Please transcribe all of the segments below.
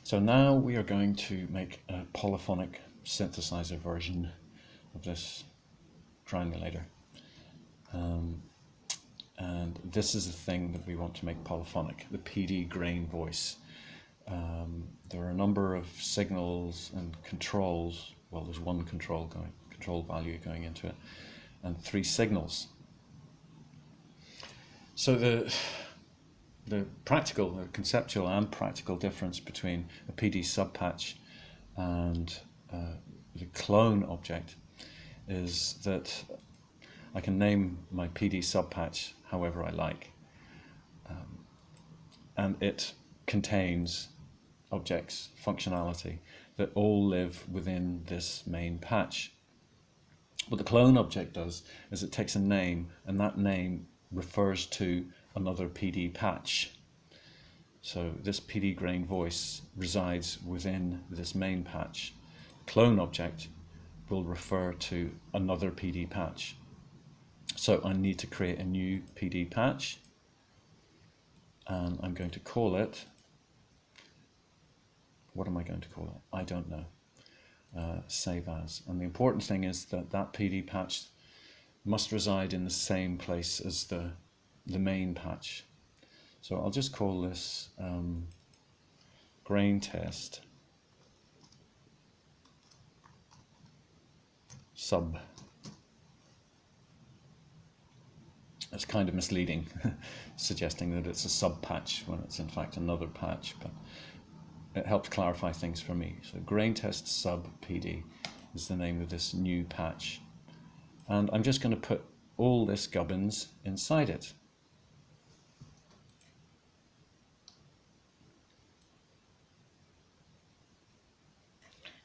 So now we are going to make a polyphonic synthesizer version of this granulator. And this is the thing that we want to make polyphonic, the PD grain voice. There are a number of signals and controls. Well, there's one control value going into it, and 3 signals. So the conceptual and practical difference between a PD subpatch and the clone object is that I can name my PD subpatch however I like, and it contains objects, functionality that all live within this main patch. What the clone object does is it takes a name, and that name refers to another PD patch. So this PD grain voice resides within this main patch. Clone object will refer to another PD patch. So I need to create a new PD patch, and I'm going to call it, what am I going to call it? I don't know. Save as. And the important thing is that that PD patch must reside in the same place as the main patch. So I'll just call this grain test sub. It's kind of misleading, suggesting that it's a sub patch when it's in fact another patch, but it helps clarify things for me. So grain test sub PD is the name of this new patch, and I'm just going to put all this gubbins inside it.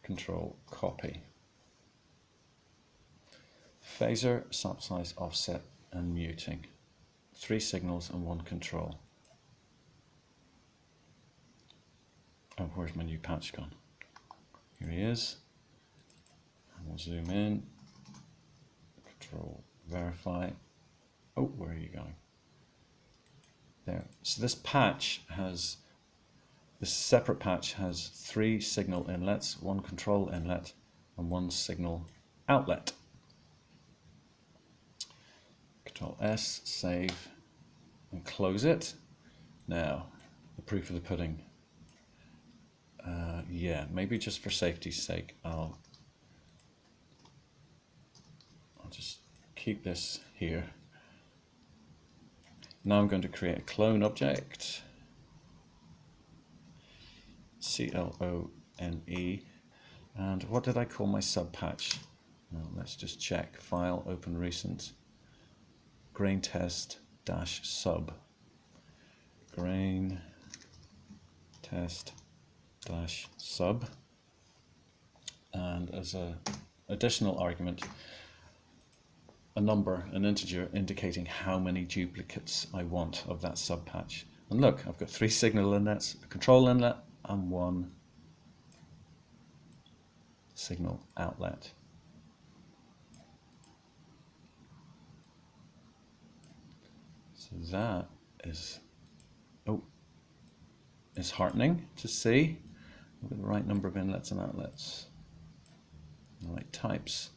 Control copy. Phaser, sample size, offset, and muting. 3 signals and 1 control. Oh, where's my new patch gone? Here he is. And we'll zoom in. Control verify. Oh, where are you going? There. So this separate patch has 3 signal inlets, 1 control inlet, and 1 signal outlet. Control S, save, and close it. Now, the proof of the pudding. Yeah, maybe just for safety's sake, I'll just keep this here. Now I'm going to create a clone object, CLONE, and what did I call my subpatch? Well, let's just check. File, open recent, grain test dash sub, grain test dash sub, and as an additional argument, a number, an integer, indicating how many duplicates I want of that subpatch. And look, I've got 3 signal inlets, a control inlet, and 1 signal outlet. So that is, it's heartening to see. We've got the right number of inlets and outlets, the right types.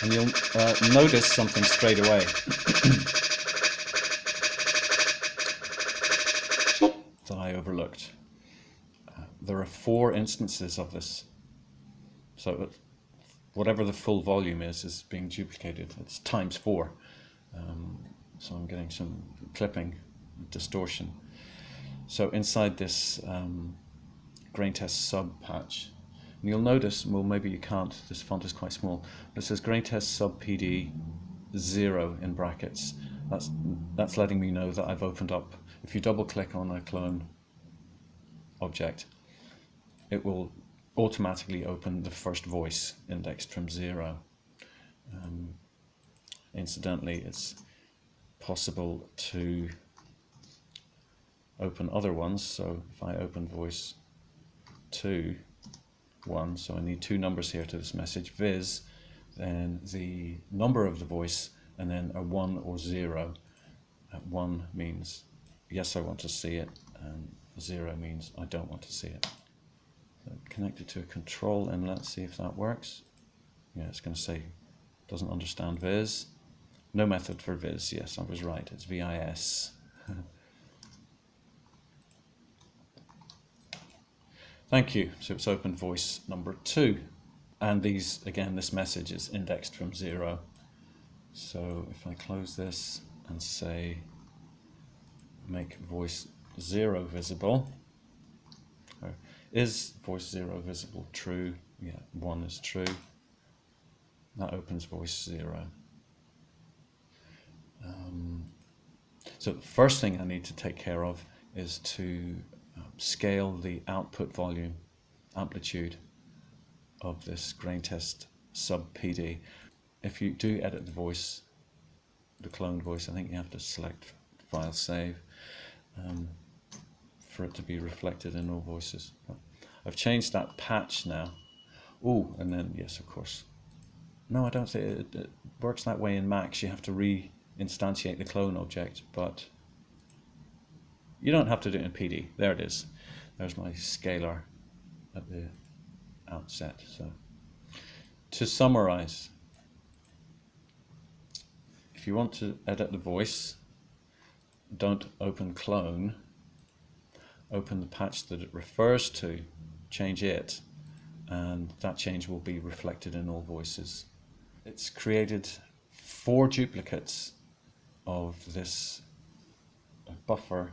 And you'll notice something straight away that I overlooked. There are 4 instances of this. So whatever the full volume is being duplicated. It's times 4. So I'm getting some clipping, distortion. So inside this grain test sub patch, and you'll notice, well, maybe you can't, this font is quite small, but it says grain test sub PD 0 in brackets. That's letting me know that I've opened up. If you double click on a clone object, it will automatically open the first voice indexed from 0. Incidentally, it's possible to open other ones. So if I open voice 2, 1, so I need 2 numbers here to this message, viz, then the number of the voice and then a 1 or 0. 1 means yes, I want to see it, and 0 means I don't want to see it. So connect it to a control inlet, see if that works. Yeah, it's going to say doesn't understand viz. No method for viz. Yes, I was right, it's VIS. Thank you. So it's open voice number 2. And these, again, this message is indexed from 0. So if I close this and say make voice 0 visible, or is voice 0 visible true? Yeah, 1 is true. That opens voice 0. So the first thing I need to take care of is to scale the output volume, amplitude of this grain test sub PD. If you do edit the voice, the cloned voice, I think you have to select file save for it to be reflected in all voices. I've changed that patch now. Oh, and then yes, of course. No, I don't think it works that way in Macs. You have to re-instantiate the clone object, but you don't have to do it in PD. There it is. There's my scalar at the outset. So to summarize, if you want to edit the voice, don't open clone, open the patch that it refers to, change it, and that change will be reflected in all voices. It's created 4 duplicates of this buffer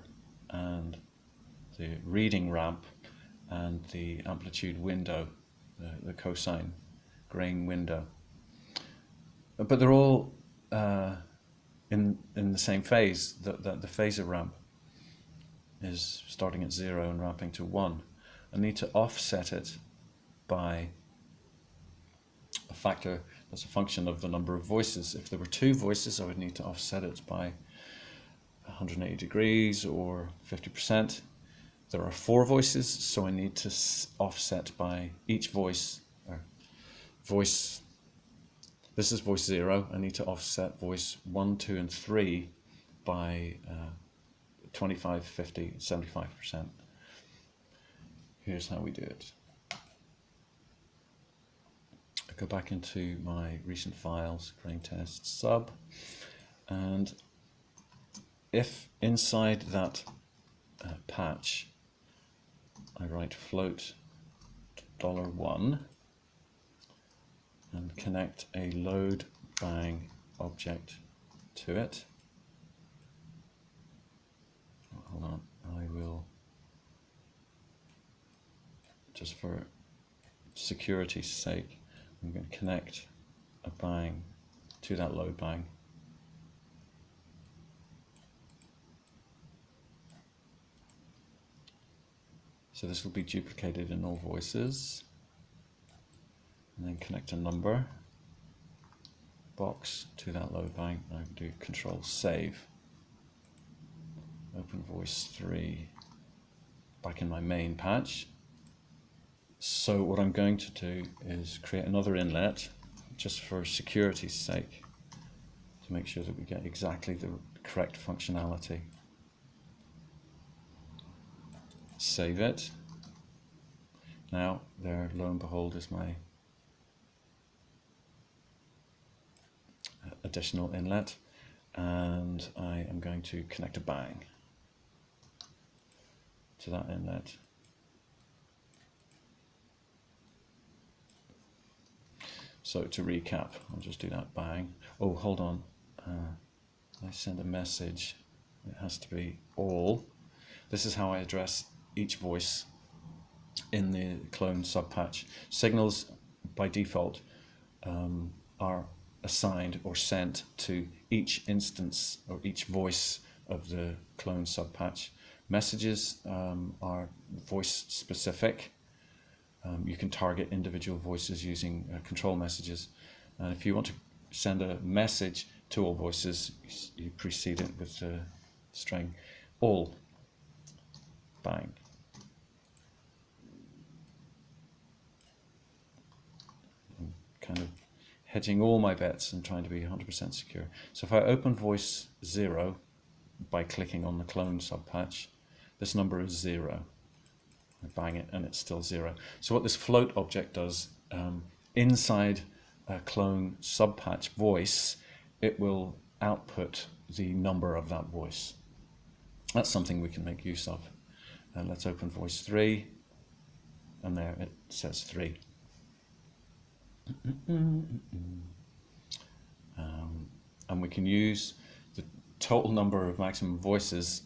and the reading ramp and the amplitude window, the cosine grain window. But they're all in the same phase. The phasor ramp is starting at 0 and ramping to 1. I need to offset it by a factor that's a function of the number of voices. If there were 2 voices, I would need to offset it by 180 degrees or 50%. There are 4 voices, so I need to offset by each voice, or voice, this is voice 0, I need to offset voice 1, 2 and 3 by 25, 50, 75%. Here's how we do it. I go back into my recent files, grain test sub, and if inside that patch I write float $1 and connect a load bang object to it. Hold on, I will, just for security's sake, I'm going to connect a bang to that load bang. So this will be duplicated in all voices, and then connect a number box to that load bang. I do control save, open voice 3 back in my main patch. So what I'm going to do is create another inlet just for security's sake to make sure that we get exactly the correct functionality. Save it. Now there, lo and behold, is my additional inlet, and I am going to connect a bang to that inlet. So to recap, I'll just do that bang. Oh, hold on. I send a message. It has to be all. This is how I address each voice in the clone subpatch. Signals by default are assigned or sent to each instance or each voice of the clone subpatch. Messages are voice specific. You can target individual voices using control messages. And if you want to send a message to all voices, you precede it with the string all bang. I'm kind of hedging all my bets and trying to be 100% secure. So if I open voice 0 by clicking on the clone subpatch, this number is 0. I bang it and it's still 0. So what this float object does, inside a clone subpatch voice, it will output the number of that voice. That's something we can make use of. And let's open voice 3, and there it says 3. And we can use the total number of maximum voices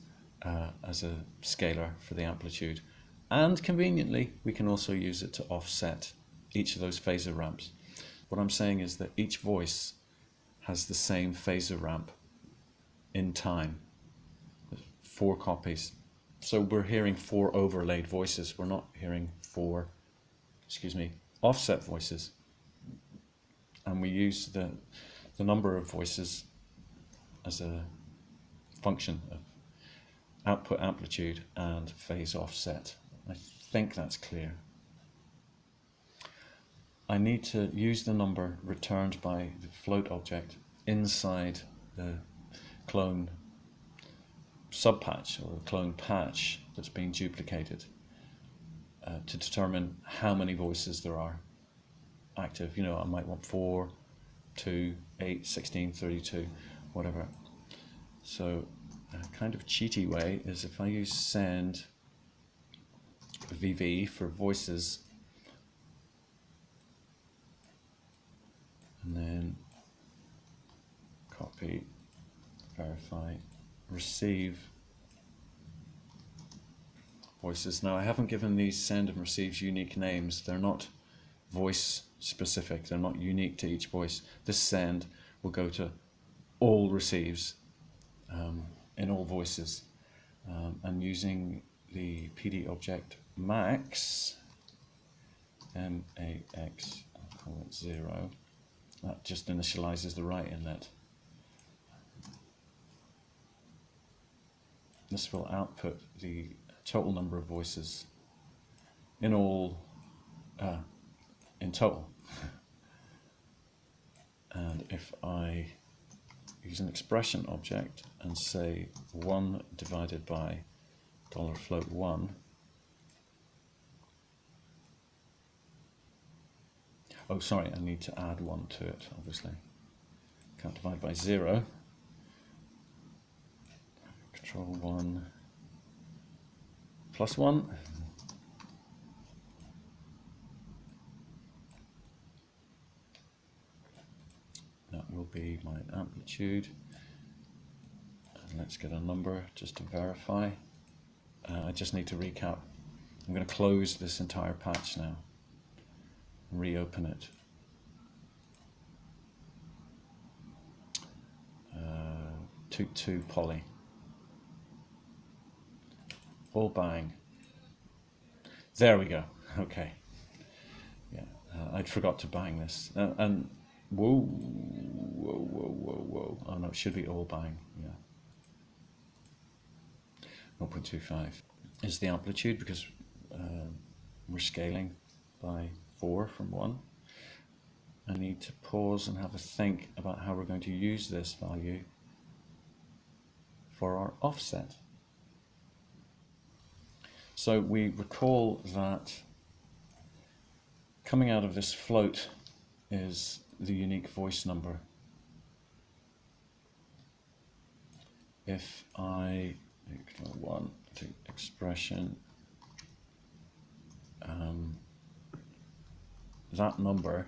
as a scalar for the amplitude. And conveniently, we can also use it to offset each of those phasor ramps. What I'm saying is that each voice has the same phasor ramp in time. 4 copies. So we're hearing 4 overlaid voices. We're not hearing 4, offset voices. And we use the number of voices as a function of output amplitude and phase offset. I think that's clear. I need to use the number returned by the float object inside the clone subpatch or the clone patch that's being duplicated to determine how many voices there are active. You know, I might want 4, 2, 8, 16, 32, whatever. So a kind of cheaty way is if I use send VV for voices and then copy, verify, receive voices. Now I haven't given these send and receives unique names. They're not voice specific. They're not unique to each voice. This send will go to all receives in all voices. And using the PD object max, MAX, I'll call it 0, that just initializes the right inlet. This will output the total number of voices in all, in total. And if I use an expression object and say 1 divided by $float1, oh sorry, I need to add 1 to it, obviously. Can't divide by 0. Control 1 plus 1. That will be my amplitude. And let's get a number just to verify. I just need to recap. I'm going to close this entire patch now. Reopen it. 2 poly. All bang. There we go. Okay. Yeah, I'd forgot to bang this. And whoa. Oh no, it should be all bang. Yeah. 0.25 is the amplitude because we're scaling by 4 from 1. I need to pause and have a think about how we're going to use this value for our offset. So we recall that coming out of this float is the unique voice number. If I ignore 1 to expression, that number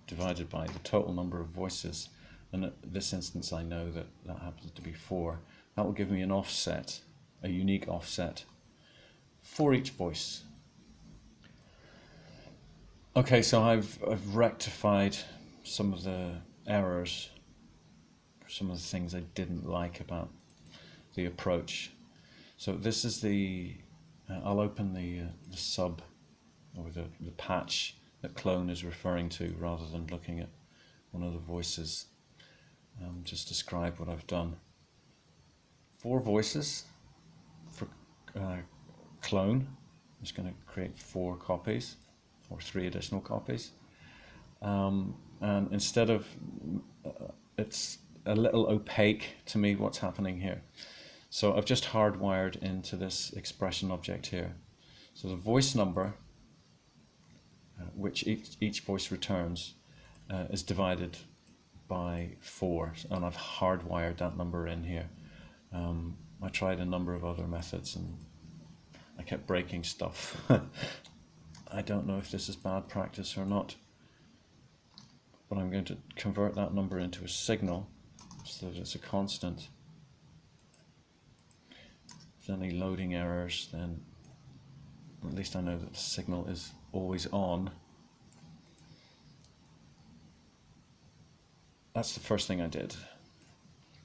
divided by the total number of voices, and in this instance I know that that happens to be 4, that will give me an offset, a unique offset for each voice. Okay, so I've rectified some of the errors, some of the things I didn't like about the approach. So this is the, I'll open the sub, or the patch that clone is referring to rather than looking at one of the voices. Just describe what I've done. 4 voices for clone. I'm just going to create 4 copies or 3 additional copies. and instead of it's a little opaque to me what's happening here. So I've just hardwired into this expression object here. So the voice number, which each voice returns, is divided by 4, and I've hardwired that number in here. I tried a number of other methods and I kept breaking stuff. I don't know if this is bad practice or not, but I'm going to convert that number into a signal so that it's a constant. If there's any loading errors, then at least I know that the signal is always on. That's the first thing I did.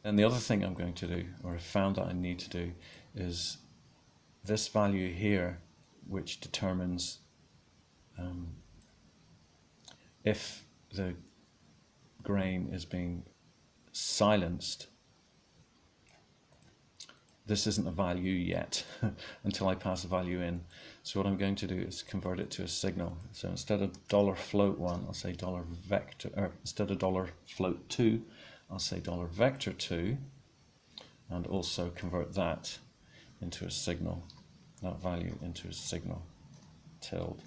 And the other thing I'm going to do, or I found that I need to do, is this value here, which determines if the grain is being silenced. This isn't a value yet until I pass a value in. So what I'm going to do is convert it to a signal. So instead of $float1, I'll say $vector, or instead of $float2, I'll say $vector2, and also convert that into a signal, that value into a signal, tilde.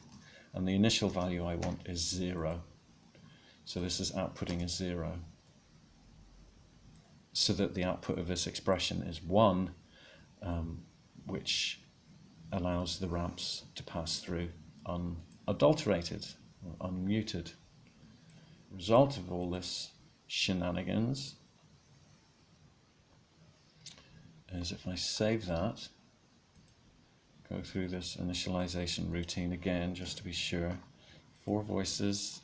And the initial value I want is 0. So this is outputting a 0. So that the output of this expression is 1, which allows the ramps to pass through unadulterated, or unmuted. The result of all this shenanigans is, if I save that, go through this initialization routine again just to be sure, 4 voices,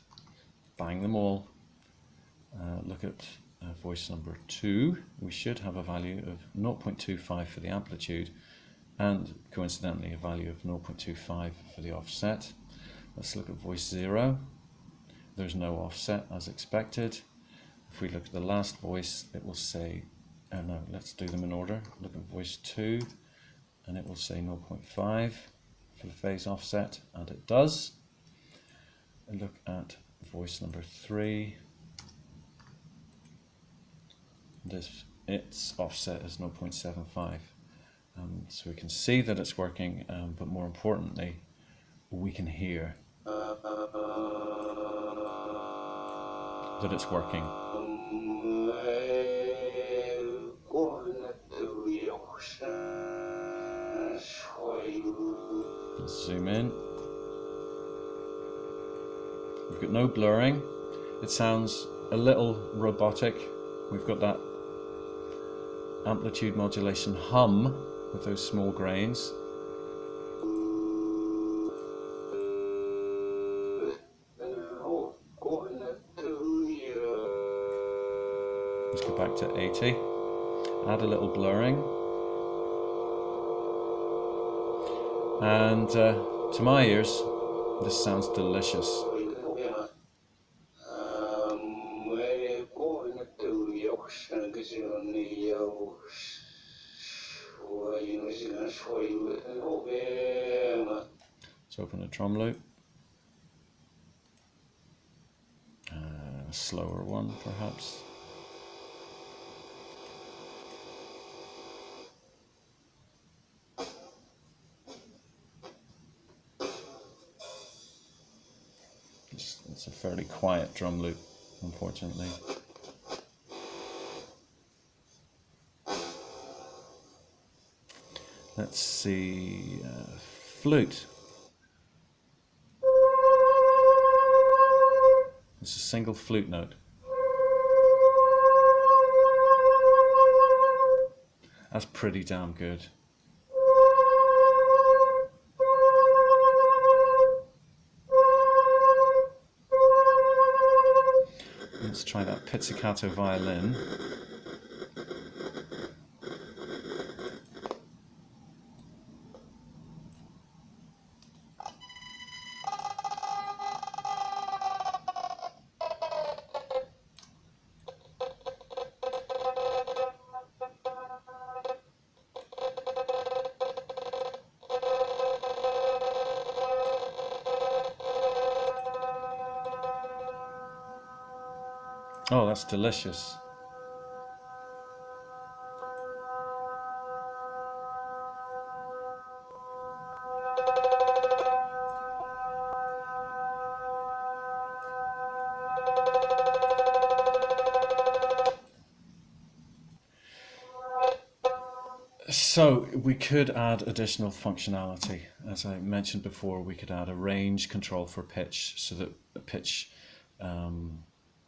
bang them all, look at voice number 2, we should have a value of 0.25 for the amplitude and coincidentally a value of 0.25 for the offset. Let's look at voice 0. There's no offset as expected. If we look at the last voice, it will say, no, let's do them in order. Look at voice 2 and it will say 0.5 for the phase offset, and it does. And look at voice number 3. Its offset is 0.75. So we can see that it's working, but more importantly, we can hear that it's working. Let's zoom in. We've got no blurring. It sounds a little robotic. We've got that amplitude modulation hum with those small grains. Let's go back to 80. Add a little blurring. And to my ears, this sounds delicious. Let's open a drum loop. A slower one, perhaps. It's a fairly quiet drum loop, unfortunately. Let's see, flute. It's a single flute note. That's pretty damn good. Let's try that pizzicato violin. Oh, that's delicious. So we could add additional functionality. As I mentioned before, we could add a range control for pitch so that the pitch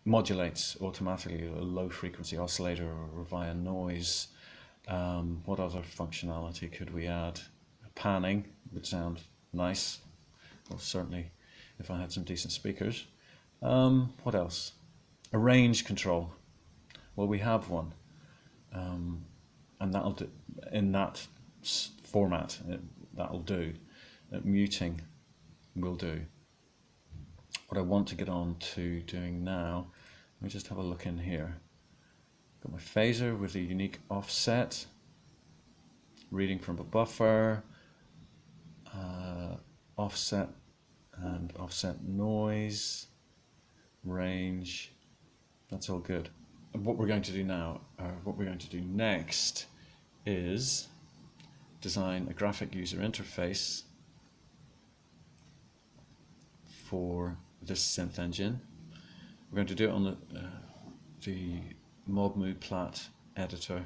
modulates automatically a low frequency oscillator or via noise. What other functionality could we add? Panning would sound nice. Well, certainly if I had some decent speakers. What else? A range control. Well, we have one. And that'll do, in that format, that'll do. Muting will do. What I want to get on to doing now, let me just have a look in here. Got my phaser with a unique offset, reading from a buffer, offset and offset noise, range. That's all good. What we're going to do now, what we're going to do next, is design a graphic user interface for this synth engine. We're going to do it on the MobMuPlat editor,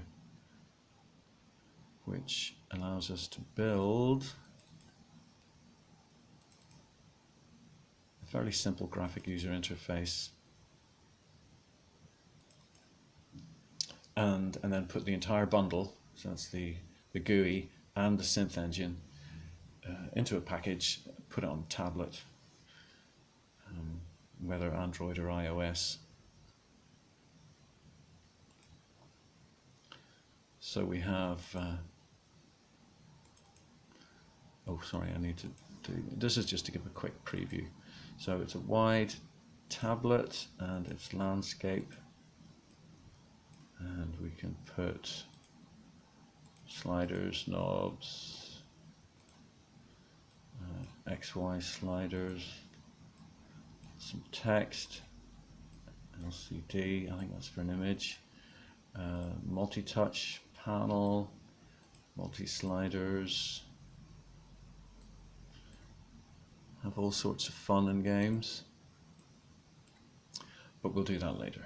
which allows us to build a fairly simple graphic user interface and then put the entire bundle, so that's the GUI and the synth engine, into a package, put it on a tablet, whether Android or iOS. So we have, oh sorry, I need to do, this is just to give a quick preview. So it's a wide tablet and it's landscape, and we can put sliders, knobs, XY sliders, some text, LCD, I think that's for an image, multi-touch panel, multi-sliders, have all sorts of fun and games, but we'll do that later.